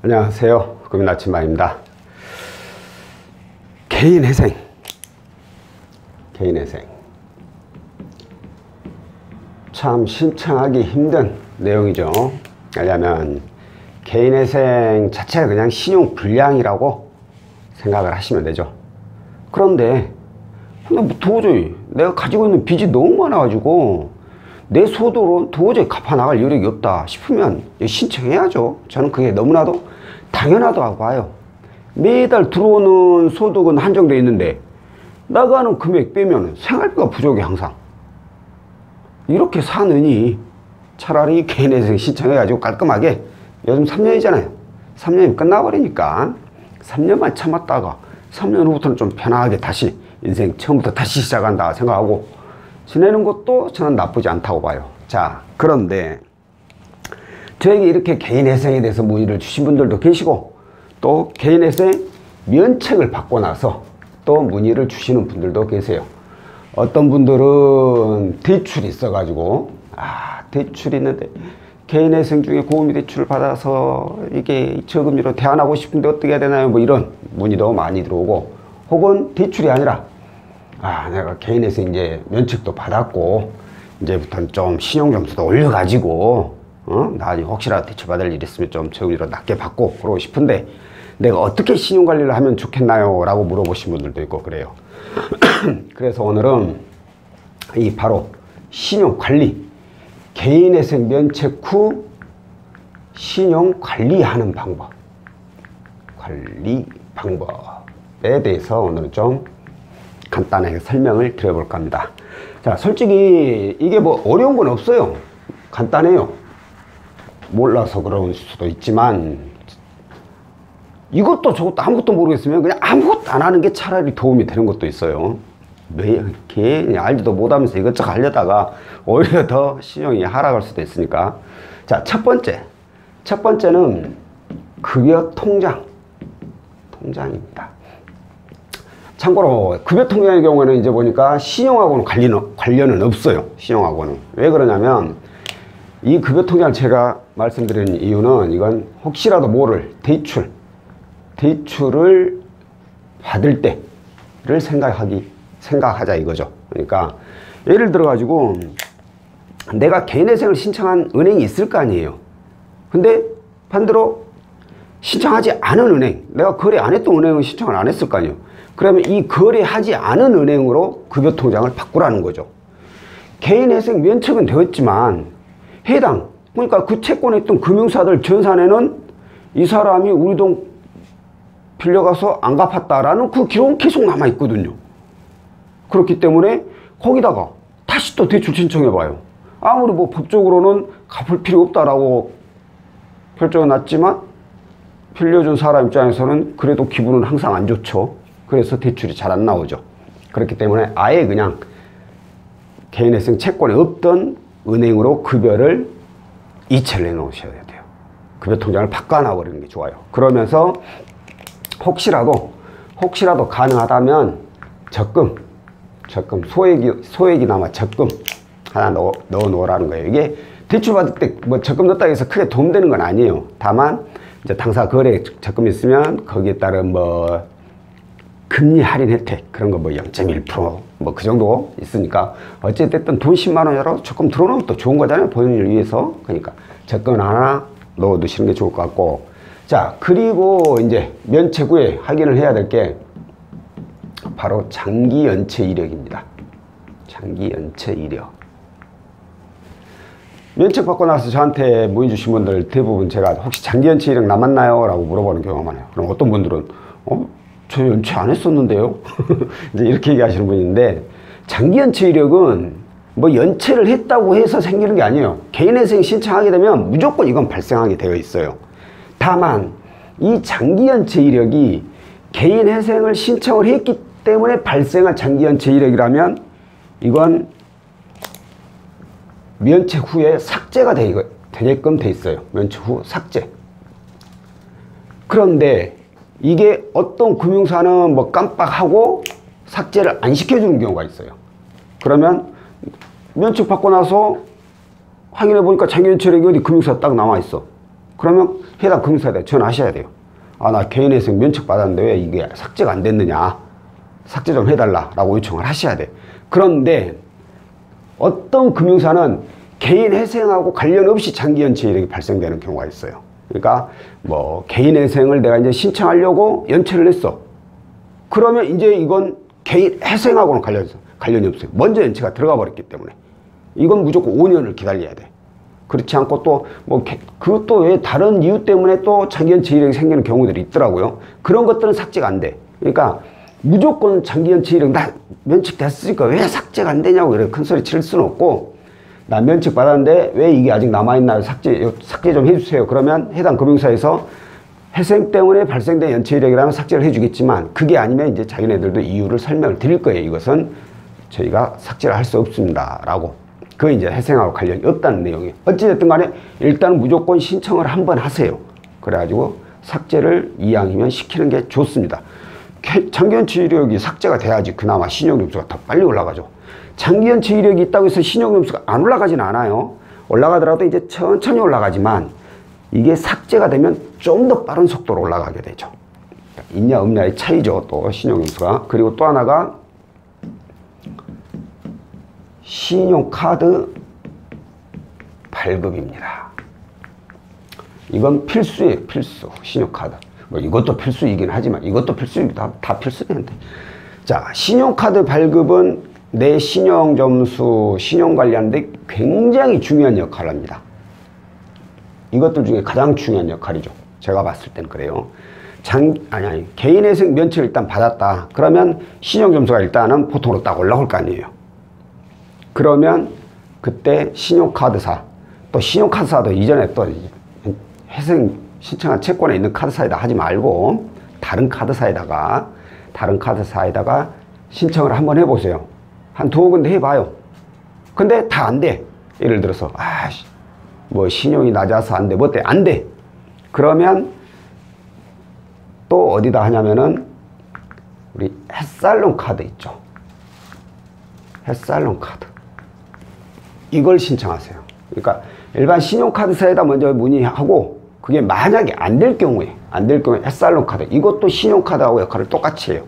안녕하세요. 국민 아침마입니다. 개인회생. 참 신청하기 힘든 내용이죠. 왜냐하면 개인회생 자체가 그냥 신용불량이라고 생각을 하시면 되죠. 그런데 도저히 내가 가지고 있는 빚이 너무 많아가지고 내 소득으로 도저히 갚아나갈 여력이 없다 싶으면 신청해야죠. 저는 그게 너무나도 당연하다고 봐요. 매달 들어오는 소득은 한정되어 있는데 나가는 금액 빼면 생활비가 부족해. 항상 이렇게 사느니 차라리 개인회생 신청해가지고 깔끔하게, 요즘 3년이잖아요 3년이 끝나버리니까 3년만 참았다가 3년 후부터는 좀 편하게 다시 인생 처음부터 다시 시작한다 생각하고 지내는 것도 저는 나쁘지 않다고 봐요. 자, 그런데 저에게 이렇게 개인회생에 대해서 문의를 주신 분들도 계시고, 또 개인회생 면책을 받고 나서 또 문의를 주시는 분들도 계세요. 어떤 분들은 대출이 있어가지고 대출이 있는데 개인회생 중에 고금리 대출을 받아서 이게 저금리로 대안하고 싶은데 어떻게 해야 되나요? 뭐 이런 문의도 많이 들어오고, 혹은 대출이 아니라 내가 개인회생 이제 면책도 받았고 이제부터는 좀 신용점수도 올려가지고 나중에 혹시라도 대출받을 일 있으면 좀 저금리로 낮게 받고 그러고 싶은데 내가 어떻게 신용관리를 하면 좋겠나요? 라고 물어보신 분들도 있고 그래요. 그래서 오늘은 이 바로 신용관리, 개인회생 면책 후 신용관리하는 방법에 대해서 오늘은 좀 간단하게 설명을 드려볼까 합니다. 자, 솔직히 이게 뭐 어려운 건 없어요. 간단해요. 몰라서 그럴 수도 있지만 이것도 저것도 아무것도 모르겠으면 그냥 아무것도 안 하는 게 차라리 도움이 되는 것도 있어요. 왜 이렇게 알지도 못하면서 이것저것 하려다가 오히려 더 신용이 하락할 수도 있으니까. 자, 첫 번째는 급여 통장입니다. 참고로 급여 통장의 경우에는 이제 보니까 신용하고는 관련은 없어요. 신용하고는. 왜 그러냐면 이 급여 통장을 제가 말씀드리는 이유는 이건 혹시라도 모를 대출을 받을 때를 생각하자 이거죠. 그러니까 예를 들어 가지고 내가 개인회생을 신청한 은행이 있을 거 아니에요. 근데 반대로 신청하지 않은 은행, 내가 거래 안 했던 은행은 신청을 안 했을 거 아니에요. 그러면 이 거래하지 않은 은행으로 급여 통장을 바꾸라는 거죠. 개인회생 면책은 되었지만 그러니까 그 채권에 있던 금융사들 전산에는 이 사람이 우리 돈 빌려가서 안 갚았다라는 그 기록은 계속 남아있거든요. 그렇기 때문에 거기다가 다시 또 대출 신청해봐요. 아무리 뭐 법적으로는 갚을 필요 없다라고 결정이 났지만 빌려준 사람 입장에서는 그래도 기분은 항상 안 좋죠. 그래서 대출이 잘 안 나오죠. 그렇기 때문에 아예 그냥 개인회생 채권에 없던 은행으로 급여를 이체를 해 놓으셔야 돼요. 급여 통장을 바꿔 버리는 게 좋아요. 그러면서 혹시라도 가능하다면 적금, 소액이나마 적금 하나 넣어 놓으라는 거예요. 이게 대출 받을 때 뭐 적금 넣었다고 해서 크게 도움되는 건 아니에요. 다만 이제 당사 거래 적금이 있으면 거기에 따른 뭐 금리 할인 혜택 그런 거 뭐 0.1% 뭐 그 정도 있으니까 어쨌든 돈 10만 원이라도 조금 들어놓으면 또 좋은 거잖아요. 본인을 위해서. 그러니까 적금 하나 넣어 두시는 게 좋을 것 같고. 자, 그리고 이제 면책 후에 확인을 해야 될 게 바로 장기 연체 이력입니다. 장기 연체 이력. 면책 받고 나서 저한테 문의 주신 분들 대부분 제가 혹시 장기 연체 이력 남았나요? 라고 물어보는 경우가 많아요. 그럼 어떤 분들은 저 연체 안 했었는데요? 이제 이렇게 얘기하시는 분이 있는데, 장기 연체 이력은 뭐 연체를 했다고 해서 생기는 게 아니에요. 개인회생 신청하게 되면 무조건 이건 발생하게 되어 있어요. 다만 이 장기 연체 이력이 개인회생을 신청을 했기 때문에 발생한 장기 연체 이력이라면 이건 면책 후에 삭제가 되게끔 돼 있어요. 면책 후 삭제. 그런데 이게 어떤 금융사는 뭐 깜빡하고 삭제를 안 시켜주는 경우가 있어요. 그러면 면책 받고 나서 확인해 보니까 장기 연체 이력이 어디 금융사에 딱 나와 있어. 그러면 해당 금융사에다 전화하셔야 돼요. 아, 나 개인회생 면책 받았는데 왜 이게 삭제가 안 됐느냐, 삭제 좀 해달라 라고 요청을 하셔야 돼. 그런데 어떤 금융사는 개인회생하고 관련 없이 장기연체 이력이 발생되는 경우가 있어요. 그러니까 뭐 개인회생을 내가 이제 신청하려고 연체를 했어. 그러면 이제 이건 개인회생하고는 관련이 없어요. 먼저 연체가 들어가 버렸기 때문에 이건 무조건 5년을 기다려야 돼. 그렇지 않고 또 뭐 그것도 왜 다른 이유 때문에 또 장기연체 이력이 생기는 경우들이 있더라고요. 그런 것들은 삭제가 안 돼. 그러니까 무조건 장기연체 이력 나 면책됐으니까 왜 삭제가 안 되냐고 이렇게 큰 소리 칠 수는 없고, 나 면책 받았는데 왜 이게 아직 남아있나요? 삭제 좀 해주세요. 그러면 해당 금융사에서 회생 때문에 발생된 연체 이력이라면 삭제를 해주겠지만, 그게 아니면 이제 자기네들도 이유를 설명을 드릴 거예요. 이것은 저희가 삭제를 할 수 없습니다 라고. 그게 이제 회생하고 관련이 없다는 내용이에요. 어찌됐든 간에 일단 무조건 신청을 한번 하세요. 그래가지고 삭제를 이왕이면 시키는 게 좋습니다. 장기연체 이력이 삭제가 돼야지 그나마 신용점수가 더 빨리 올라가죠. 장기연체 이력이 있다고 해서 신용점수가 안 올라가지는 않아요. 올라가더라도 이제 천천히 올라가지만 이게 삭제가 되면 좀 더 빠른 속도로 올라가게 되죠. 있냐 없냐의 차이죠. 또 신용점수가. 그리고 또 하나가 신용카드 발급입니다. 이건 필수예요. 필수. 신용카드. 뭐 이것도 필수이긴 하지만 이것도 필수입니다. 다 필수인데. 자, 신용카드 발급은 내 신용점수, 신용관리하는데 굉장히 중요한 역할을 합니다. 이것들 중에 가장 중요한 역할이죠. 제가 봤을 땐 그래요. 개인회생 면책을 일단 받았다. 그러면 신용점수가 일단은 보통으로 딱 올라올 거 아니에요. 그러면 그때 신용카드사, 또 신용카드사도 이전에 또 회생 신청한 채권에 있는 카드사에다 하지 말고 다른 카드사에다가 신청을 한번 해보세요. 한 두어 군데 해봐요. 근데 다 안 돼. 예를 들어서 뭐 신용이 낮아서 안 돼. 뭐 어때? 안 돼. 그러면 또 어디다 하냐면은 우리 햇살론 카드 있죠. 햇살론 카드. 이걸 신청하세요. 그러니까 일반 신용카드사에다 먼저 문의하고, 그게 만약에 안 될 경우에 햇살론 카드, 이것도 신용카드하고 역할을 똑같이 해요.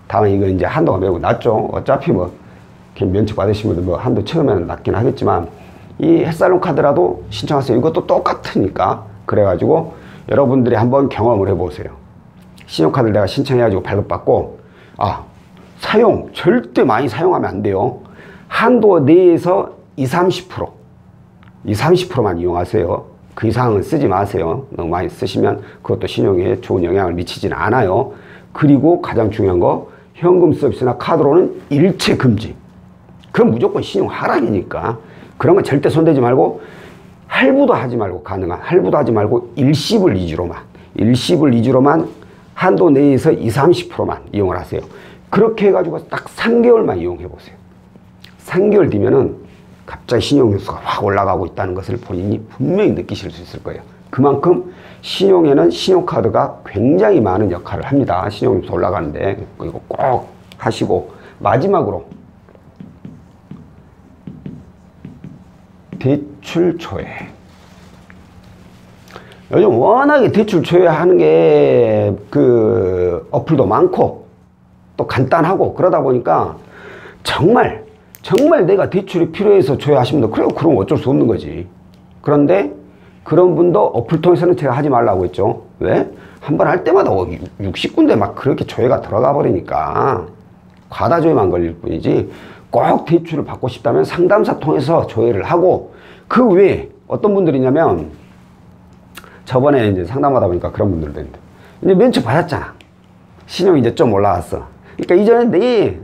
다만 이거 이제 한도가 매우 낮죠. 어차피 뭐 면책 받으신 분들 뭐 한도 처음에는 낮긴 하겠지만 이 햇살론 카드라도 신청하세요. 이것도 똑같으니까. 그래가지고 여러분들이 한번 경험을 해보세요. 신용카드를 내가 신청해가지고 발급받고, 절대 많이 사용하면 안 돼요. 한도 내에서 20-30%만 이용하세요. 그 이상은 쓰지 마세요. 너무 많이 쓰시면 그것도 신용에 좋은 영향을 미치지는 않아요. 그리고 가장 중요한 거, 현금 서비스나 카드로는 일체 금지. 그건 무조건 신용 하락이니까 그런 건 절대 손대지 말고, 할부도 하지 말고, 가능한 할부도 하지 말고 일시불 위주로만 한도 내에서 20-30%만 이용을 하세요. 그렇게 해가지고 딱 3개월만 이용해 보세요. 3개월 뒤면은 갑자기 신용점수가 확 올라가고 있다는 것을 본인이 분명히 느끼실 수 있을 거예요. 그만큼 신용에는 신용카드가 굉장히 많은 역할을 합니다. 신용점수 올라가는데 이거 꼭 하시고, 마지막으로 대출 조회. 요즘 워낙에 대출 조회하는 게 그 어플도 많고 또 간단하고 그러다 보니까 정말 내가 대출이 필요해서 조회하시면 돼. 그래요. 그럼 어쩔 수 없는 거지. 그런데 그런 분도 어플 통해서는 제가 하지 말라고 했죠. 왜? 한 번 할 때마다 60군데 막 그렇게 조회가 들어가 버리니까 과다 조회만 걸릴 뿐이지, 꼭 대출을 받고 싶다면 상담사 통해서 조회를 하고, 그 외에 어떤 분들이냐면, 저번에 이제 상담하다 보니까 그런 분들도 있는데, 이제 면책 받았잖아. 신용이 이제 좀 올라왔어. 그러니까 이전에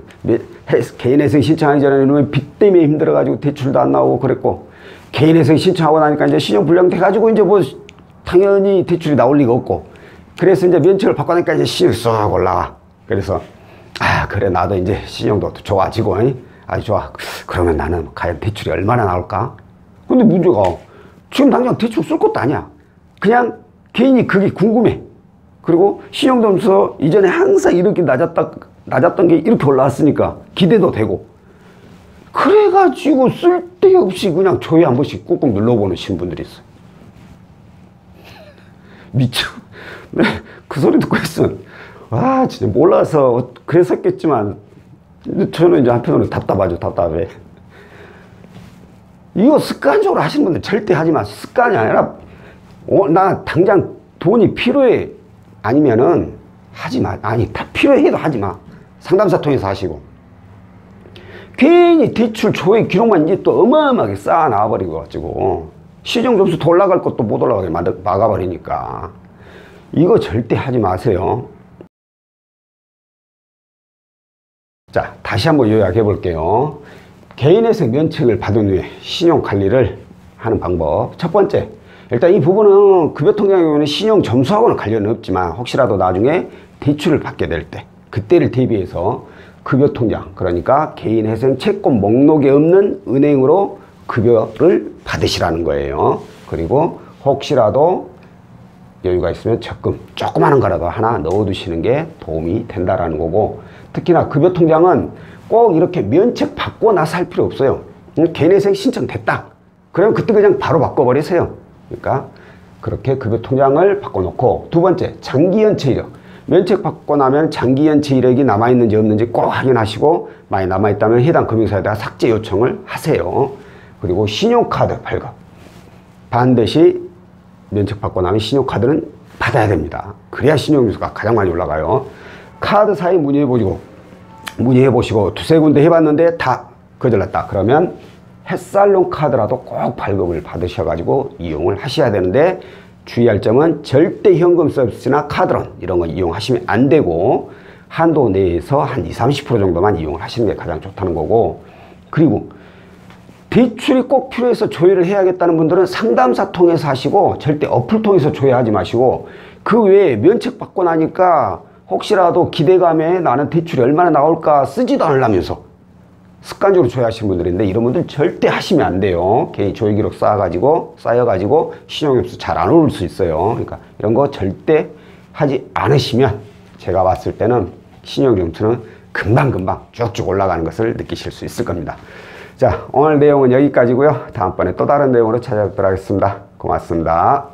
개인회생 신청하기 전에는 빚 때문에 힘들어가지고 대출도 안 나오고 그랬고, 개인회생 신청하고 나니까 이제 신용 불량 돼가지고 이제 뭐 당연히 대출이 나올 리가 없고, 그래서 이제 면책을 받고 나니까 이제 신용이 쏙 올라와. 그래서 그래, 나도 이제 신용도 좋아지고 아주 좋아. 그러면 나는 과연 대출이 얼마나 나올까? 근데 문제가 지금 당장 대출 쓸 것도 아니야. 그냥 개인이 그게 궁금해. 그리고 신용점수 이전에 항상 이렇게 낮았던 게 이렇게 올라왔으니까 기대도 되고, 그래가지고 쓸데없이 그냥 조회 한 번씩 꾹꾹 눌러보는 신분들이 있어요. 미쳐. 네, 그 소리 듣고 있으면, 와, 진짜 몰라서 그랬었겠지만, 저는 이제 한편으로 답답하죠, 답답해. 이거 습관적으로 하시는 분들 절대 하지 마. 습관이 아니라, 나 당장 돈이 필요해. 아니면은, 하지 마. 아니, 다 필요해도 하지 마. 상담사 통해서 하시고. 괜히 대출 조회 기록만 이제 또 어마어마하게 쌓아 나와버리고, 시정 점수 더 올라갈 것도 못 올라가게 막아버리니까. 이거 절대 하지 마세요. 자, 다시 한번 요약해 볼게요. 개인회생 면책을 받은 후에 신용관리를 하는 방법. 첫 번째, 일단 이 부분은 급여통장의 경우는 신용 점수하고는 관련은 없지만 혹시라도 나중에 대출을 받게 될 때 그때를 대비해서 급여통장, 그러니까 개인회생 채권 목록에 없는 은행으로 급여를 받으시라는 거예요. 그리고 혹시라도 여유가 있으면 적금 조그마한 거라도 하나 넣어두시는 게 도움이 된다라는 거고, 특히나 급여통장은 꼭 이렇게 면책 받고 나서 할 필요 없어요. 개인회생 신청됐다 그러면 그때 그냥 바로 바꿔버리세요. 그러니까 그렇게 급여통장을 바꿔놓고, 두 번째, 장기연체 이력. 면책 받고 나면 장기연체 이력이 남아있는지 없는지 꼭 확인하시고, 많이 남아있다면 해당 금융사에다가 삭제 요청을 하세요. 그리고 신용카드 발급, 반드시 면책 받고 나면 신용카드는 받아야 됩니다. 그래야 신용점수가 가장 많이 올라가요. 카드사에 문의해보시고 두세 군데 해봤는데 다 거절났다 그러면 햇살론 카드라도 꼭 발급을 받으셔가지고 이용을 하셔야 되는데, 주의할 점은 절대 현금 서비스나 카드론 이런 거 이용하시면 안 되고, 한도 내에서 한 20~30% 정도만 이용을 하시는 게 가장 좋다는 거고, 그리고 대출이 꼭 필요해서 조회를 해야겠다는 분들은 상담사 통해서 하시고 절대 어플 통해서 조회하지 마시고, 그 외에 면책 받고 나니까 혹시라도 기대감에 나는 대출이 얼마나 나올까 쓰지도 않으려면서 습관적으로 조회하시는 분들인데, 이런 분들 절대 하시면 안 돼요. 개인 조회 기록 쌓여가지고 신용점수 잘 안 오를 수 있어요. 그러니까 이런 거 절대 하지 않으시면 제가 봤을 때는 신용점수는 금방금방 쭉쭉 올라가는 것을 느끼실 수 있을 겁니다. 자, 오늘 내용은 여기까지고요. 다음번에 또 다른 내용으로 찾아뵙도록 하겠습니다. 고맙습니다.